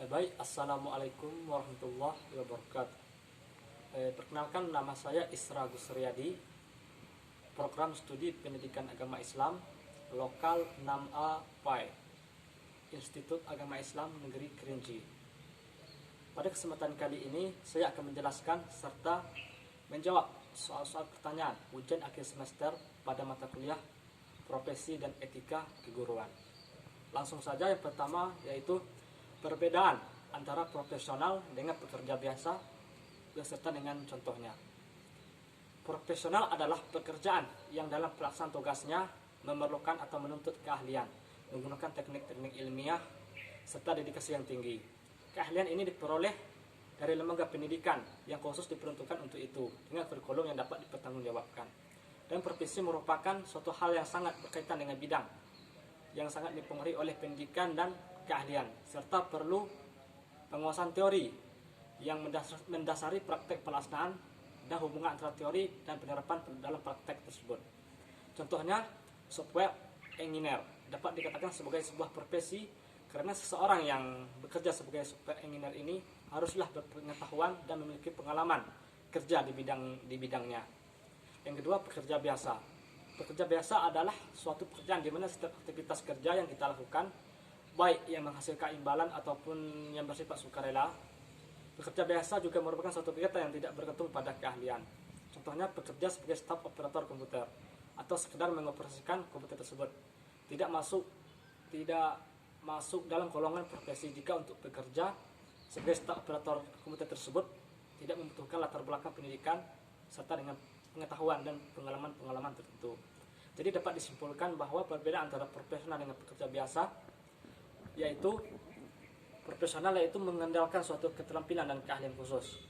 Baik, Assalamualaikum warahmatullahi wabarakatuh. Perkenalkan, nama saya Isra Gusriyadi, program studi pendidikan agama Islam, lokal 6A PAI, Institut Agama Islam Negeri Kerinci. Pada kesempatan kali ini, saya akan menjelaskan serta menjawab soal-soal pertanyaan ujian akhir semester pada mata kuliah Profesi dan Etika Keguruan. Langsung saja, yang pertama yaitu perbedaan antara profesional dengan pekerja biasa beserta dengan contohnya. Profesional adalah pekerjaan yang dalam pelaksanaan tugasnya memerlukan atau menuntut keahlian, menggunakan teknik-teknik ilmiah serta dedikasi yang tinggi. Keahlian ini diperoleh dari lembaga pendidikan yang khusus diperuntukkan untuk itu dengan kurikulum yang dapat dipertanggungjawabkan. Dan profesi merupakan suatu hal yang sangat berkaitan dengan bidang yang sangat dipengaruhi oleh pendidikan dan keahlian, serta perlu penguasaan teori yang mendasari praktek pelaksanaan dan hubungan antara teori dan penerapan dalam praktek tersebut. Contohnya, software engineer dapat dikatakan sebagai sebuah profesi karena seseorang yang bekerja sebagai software engineer ini haruslah berpengetahuan dan memiliki pengalaman kerja di bidangnya. Yang kedua, pekerja biasa. Pekerja biasa adalah suatu pekerjaan di mana setiap aktivitas kerja yang kita lakukan, baik yang menghasilkan imbalan ataupun yang bersifat sukarela. Pekerja biasa juga merupakan suatu kegiatan yang tidak bergantung pada keahlian. Contohnya, bekerja sebagai staf operator komputer atau sekedar mengoperasikan komputer tersebut. Tidak masuk dalam golongan profesi jika untuk bekerja sebagai staf operator komputer tersebut tidak membutuhkan latar belakang pendidikan serta dengan pengetahuan dan pengalaman tertentu. Jadi dapat disimpulkan bahwa perbedaan antara profesional dengan pekerja biasa yaitu profesional yaitu mengandalkan suatu keterampilan dan keahlian khusus.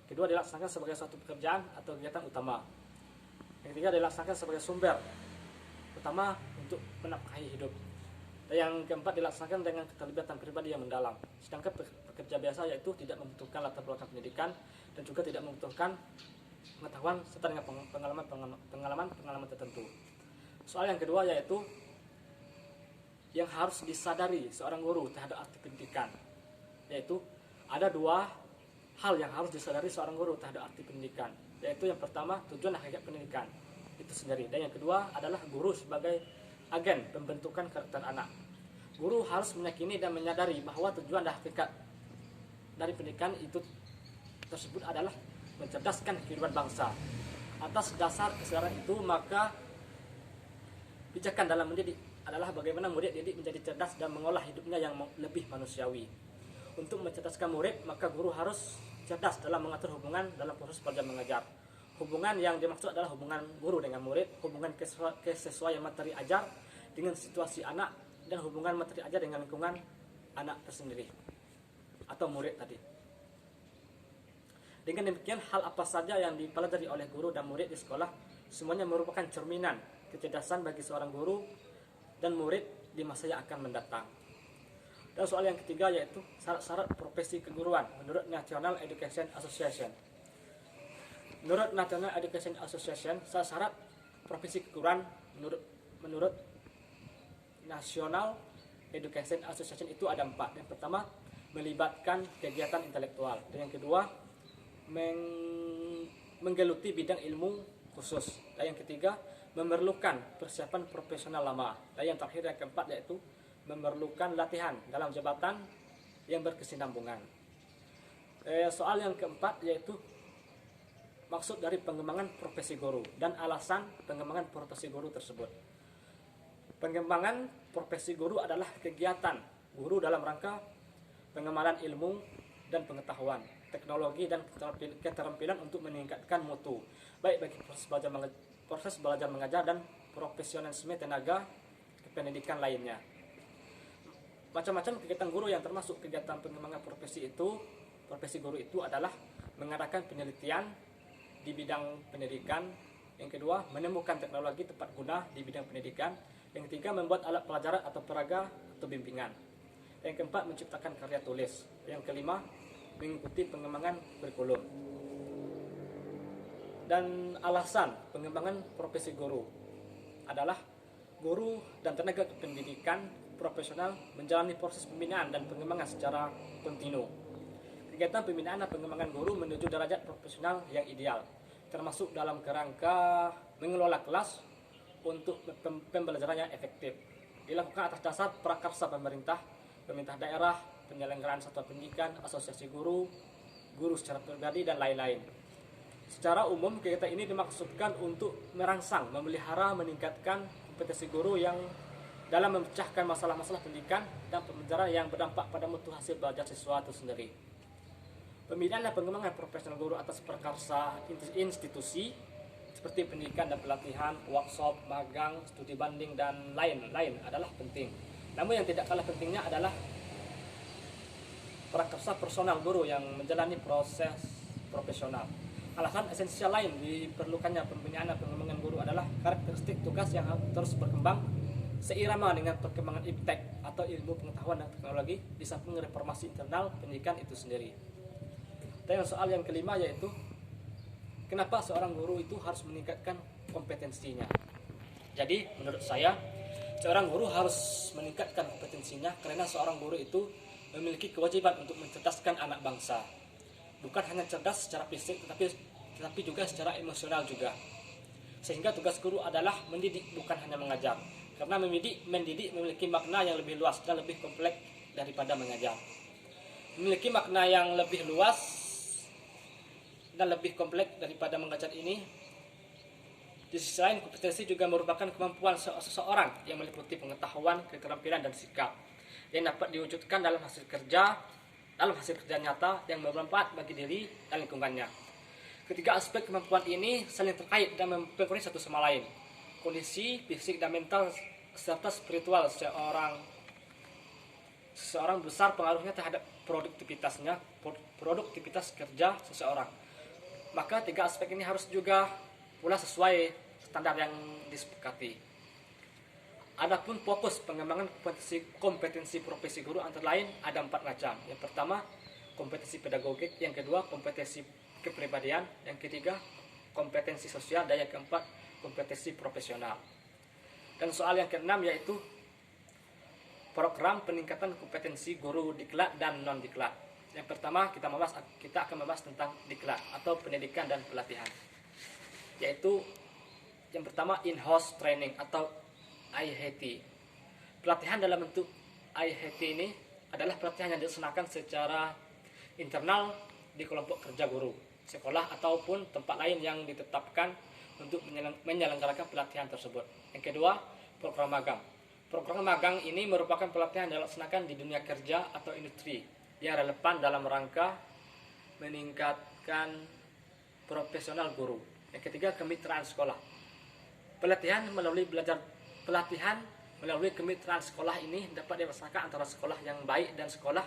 Kedua, dilaksanakan sebagai suatu pekerjaan atau kegiatan utama. Yang ketiga, dilaksanakan sebagai sumber utama untuk menafkahi hidup. Dan yang keempat, dilaksanakan dengan keterlibatan pribadi yang mendalam. Sedangkan pekerja biasa yaitu tidak membutuhkan latar belakang pendidikan dan juga tidak membutuhkan pengetahuan serta dengan pengalaman tertentu. Soal yang kedua yaitu yang harus disadari seorang guru terhadap arti pendidikan, yaitu ada dua hal yang harus disadari seorang guru terhadap arti pendidikan, yaitu yang pertama tujuan hakikat pendidikan itu sendiri, dan yang kedua adalah guru sebagai agen pembentukan karakter anak. Guru harus meyakini dan menyadari bahwa tujuan dan hakikat dari pendidikan itu tersebut adalah mencerdaskan kehidupan bangsa. Atas dasar kesadaran itu, maka pijakan dalam mendidik adalah bagaimana murid didik menjadi cerdas dan mengolah hidupnya yang lebih manusiawi. Untuk mencerdaskan murid, maka guru harus cerdas dalam mengatur hubungan dalam proses belajar mengajar. Hubungan yang dimaksud adalah hubungan guru dengan murid, hubungan kesesuaian materi ajar dengan situasi anak, dan hubungan materi ajar dengan lingkungan anak tersendiri atau murid tadi. Dengan demikian, hal apa saja yang dipelajari oleh guru dan murid di sekolah semuanya merupakan cerminan kecerdasan bagi seorang guru dan murid di masa yang akan mendatang. Dan soal yang ketiga yaitu syarat-syarat profesi keguruan menurut National Education Association. Menurut National Education Association, syarat profesi keguruan menurut National Education Association itu ada 4. Yang pertama, melibatkan kegiatan intelektual. Dan yang kedua, menggeluti bidang ilmu khusus. Dan yang ketiga, memerlukan persiapan profesional lama. Dan yang terakhir, yang keempat, yaitu memerlukan latihan dalam jabatan yang berkesinambungan. Soal yang keempat yaitu maksud dari pengembangan profesi guru dan alasan pengembangan profesi guru tersebut. Pengembangan profesi guru adalah kegiatan guru dalam rangka pengembangan ilmu dan pengetahuan, teknologi dan keterampilan untuk meningkatkan mutu baik bagi proses belajar mengajar dan profesionalisme tenaga kependidikan lainnya. Macam-macam kegiatan guru yang termasuk kegiatan pengembangan profesi guru itu adalah mengadakan penelitian di bidang pendidikan. Yang kedua, menemukan teknologi tepat guna di bidang pendidikan. Yang ketiga, membuat alat pelajaran atau peraga atau bimbingan. Yang keempat, menciptakan karya tulis. Yang kelima, mengikuti pengembangan kurikulum. Dan alasan pengembangan profesi guru adalah guru dan tenaga kependidikan profesional menjalani proses pembinaan dan pengembangan secara kontinu. Kegiatan pembinaan dan pengembangan guru menuju derajat profesional yang ideal, termasuk dalam kerangka mengelola kelas untuk pembelajaran yang efektif. Dilakukan atas dasar prakarsa pemerintah daerah, penyelenggaraan satuan pendidikan, asosiasi guru, guru secara pribadi, dan lain-lain. Secara umum, kegiatan ini dimaksudkan untuk merangsang, memelihara, meningkatkan kompetensi guru yang dalam memecahkan masalah-masalah pendidikan dan pembelajaran yang berdampak pada mutu hasil belajar siswa itu sendiri. Pembinaan dan pengembangan profesional guru atas prakarsa institusi seperti pendidikan dan pelatihan, workshop, magang, studi banding, dan lain-lain adalah penting. Namun yang tidak kalah pentingnya adalah prakarsa personal guru yang menjalani proses profesional. Alasan esensial lain diperlukannya pembinaan dan pengembangan guru adalah karakteristik tugas yang terus berkembang seirama dengan perkembangan iptek atau ilmu pengetahuan dan teknologi di samping reformasi internal pendidikan itu sendiri. Dan soal yang kelima yaitu kenapa seorang guru itu harus meningkatkan kompetensinya. Jadi menurut saya seorang guru harus meningkatkan kompetensinya karena seorang guru itu memiliki kewajiban untuk mencerdaskan anak bangsa. Bukan hanya cerdas secara fisik tetapi juga secara emosional juga. Sehingga tugas guru adalah mendidik bukan hanya mengajar. Karena mendidik memiliki makna yang lebih luas dan lebih kompleks daripada mengajar. Memiliki makna yang lebih luas dan lebih kompleks daripada mengajar ini. Di sisi lain, kompetensi juga merupakan kemampuan seseorang yang meliputi pengetahuan, keterampilan, dan sikap yang dapat diwujudkan dalam hasil kerja nyata yang bermanfaat bagi diri dan lingkungannya. Ketiga aspek kemampuan ini saling terkait dan mempengaruhi satu sama lain. Kondisi fisik dan mental serta spiritual seseorang besar pengaruhnya terhadap produktivitas kerja seseorang. Maka tiga aspek ini harus juga pula sesuai standar yang disepakati. Adapun fokus pengembangan kompetensi profesi guru antara lain ada 4 macam. Yang pertama, kompetensi pedagogik. Yang kedua, kompetensi kepribadian. Yang ketiga, kompetensi sosial. Dan yang keempat, kompetensi profesional. Dan soal yang keenam yaitu program peningkatan kompetensi guru diklat dan non diklat. Yang pertama kita akan membahas tentang diklat atau pendidikan dan pelatihan. Yaitu yang pertama in-house training atau IHT. Pelatihan dalam bentuk IHT ini adalah pelatihan yang dilaksanakan secara internal di kelompok kerja guru, sekolah ataupun tempat lain yang ditetapkan untuk menyelenggarakan pelatihan tersebut. Yang kedua, program magang. Program magang ini merupakan pelatihan yang dilaksanakan di dunia kerja atau industri yang relevan dalam rangka meningkatkan profesional guru. Yang ketiga, kemitraan sekolah. Pelatihan melalui kemitraan sekolah ini dapat dilaksanakan antara sekolah yang baik dan sekolah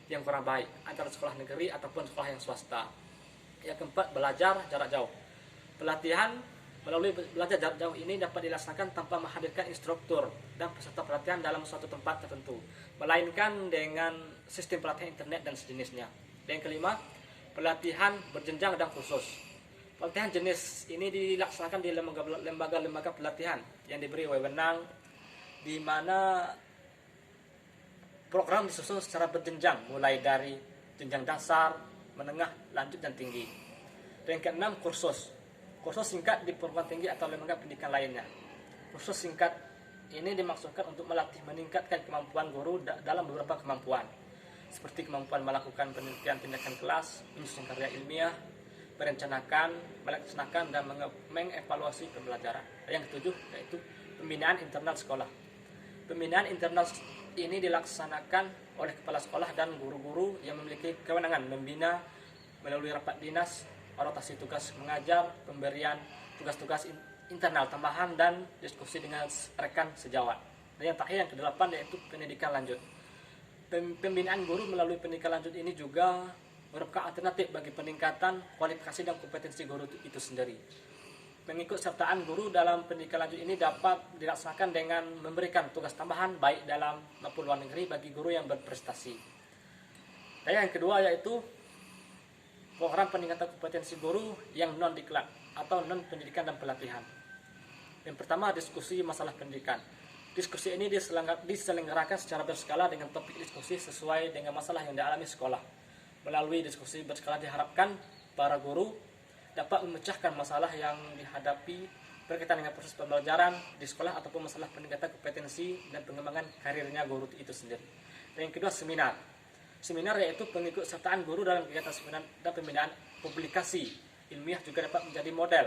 yang kurang baik, antara sekolah negeri ataupun sekolah yang swasta. Yang keempat, belajar jarak jauh. Pelatihan melalui belajar jarak jauh ini dapat dilaksanakan tanpa menghadirkan instruktur dan peserta pelatihan dalam suatu tempat tertentu, melainkan dengan sistem pelatihan internet dan sejenisnya. Dan yang kelima, pelatihan berjenjang dan khusus. Pelatihan jenis ini dilaksanakan di lembaga-lembaga pelatihan yang diberi wewenang, di mana program disusun secara berjenjang mulai dari jenjang dasar, menengah, lanjut, dan tinggi. Dan yang keenam, kursus. Kursus singkat di perguruan tinggi atau lembaga pendidikan lainnya. Kursus singkat ini dimaksudkan untuk meningkatkan kemampuan guru dalam beberapa kemampuan, seperti kemampuan melakukan penelitian tindakan kelas, menyusun karya ilmiah, merencanakan, melaksanakan, dan mengevaluasi pembelajaran. Yang ketujuh yaitu pembinaan internal sekolah. Pembinaan internal ini dilaksanakan oleh kepala sekolah dan guru-guru yang memiliki kewenangan membina melalui rapat dinas, rotasi tugas mengajar, pemberian tugas-tugas internal tambahan, dan diskusi dengan rekan sejawat. Dan yang terakhir yang kedelapan yaitu pendidikan lanjut. Pembinaan guru melalui pendidikan lanjut ini juga merupakan alternatif bagi peningkatan kualifikasi dan kompetensi guru itu sendiri. Pengikut sertaan guru dalam pendidikan lanjut ini dapat dilaksanakan dengan memberikan tugas tambahan baik dalam maupun luar negeri bagi guru yang berprestasi. Dan yang kedua yaitu program peningkatan kompetensi guru yang non diklat atau non pendidikan dan pelatihan. Yang pertama, diskusi masalah pendidikan. Diskusi ini diselenggarakan secara berskala dengan topik diskusi sesuai dengan masalah yang dialami sekolah. Melalui diskusi berskala diharapkan para guru dapat memecahkan masalah yang dihadapi berkaitan dengan proses pembelajaran di sekolah ataupun masalah peningkatan kompetensi dan pengembangan karirnya guru itu sendiri. Dan yang kedua, seminar. Seminar yaitu pengikut sertaan guru dalam kegiatan seminar dan pembinaan publikasi ilmiah juga dapat menjadi model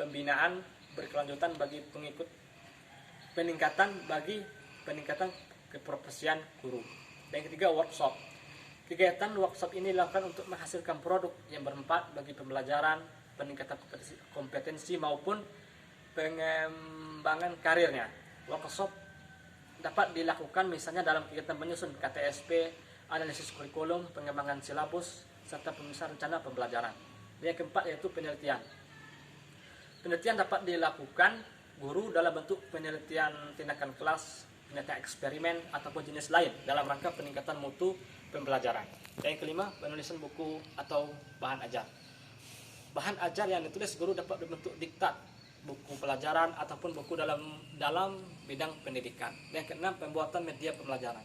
pembinaan berkelanjutan bagi peningkatan keprofesian guru. Dan yang ketiga, workshop. Kegiatan workshop ini dilakukan untuk menghasilkan produk yang bermanfaat bagi pembelajaran, peningkatan kompetensi maupun pengembangan karirnya. Workshop dapat dilakukan misalnya dalam kegiatan menyusun KTSP, analisis kurikulum, pengembangan silabus, serta penyusunan rencana pembelajaran. Dan yang keempat yaitu penelitian. Penelitian dapat dilakukan guru dalam bentuk penelitian tindakan kelas, penelitian eksperimen, ataupun jenis lain dalam rangka peningkatan mutu pembelajaran. Dan yang kelima, penulisan buku atau bahan ajar. Bahan ajar yang ditulis guru dapat berbentuk diktat, buku pelajaran, ataupun buku dalam bidang pendidikan. Dan yang keenam, pembuatan media pembelajaran.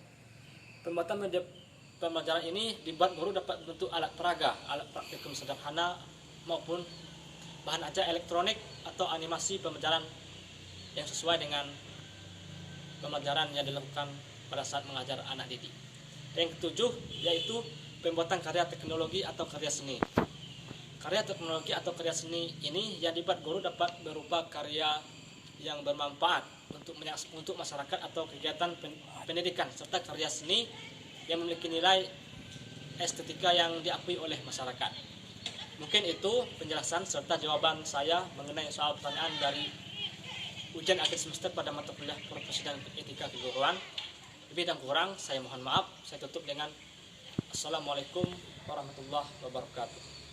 Pembuatan media pembelajaran ini dibuat guru dapat bentuk alat peraga, alat praktikum sederhana, maupun bahan ajar elektronik atau animasi pembelajaran yang sesuai dengan pembelajaran yang dilakukan pada saat mengajar anak didik. Dan yang ketujuh yaitu pembuatan karya teknologi atau karya seni. Karya teknologi atau karya seni ini yang dibuat guru dapat berupa karya yang bermanfaat untuk masyarakat atau kegiatan pendidikan, serta karya seni yang memiliki nilai estetika yang diakui oleh masyarakat. Mungkin itu penjelasan serta jawaban saya mengenai soal pertanyaan dari ujian akhir semester pada mata kuliah profesi dan etika keguruan. Lebih dan kurang saya mohon maaf. Saya tutup dengan Assalamualaikum warahmatullahi wabarakatuh.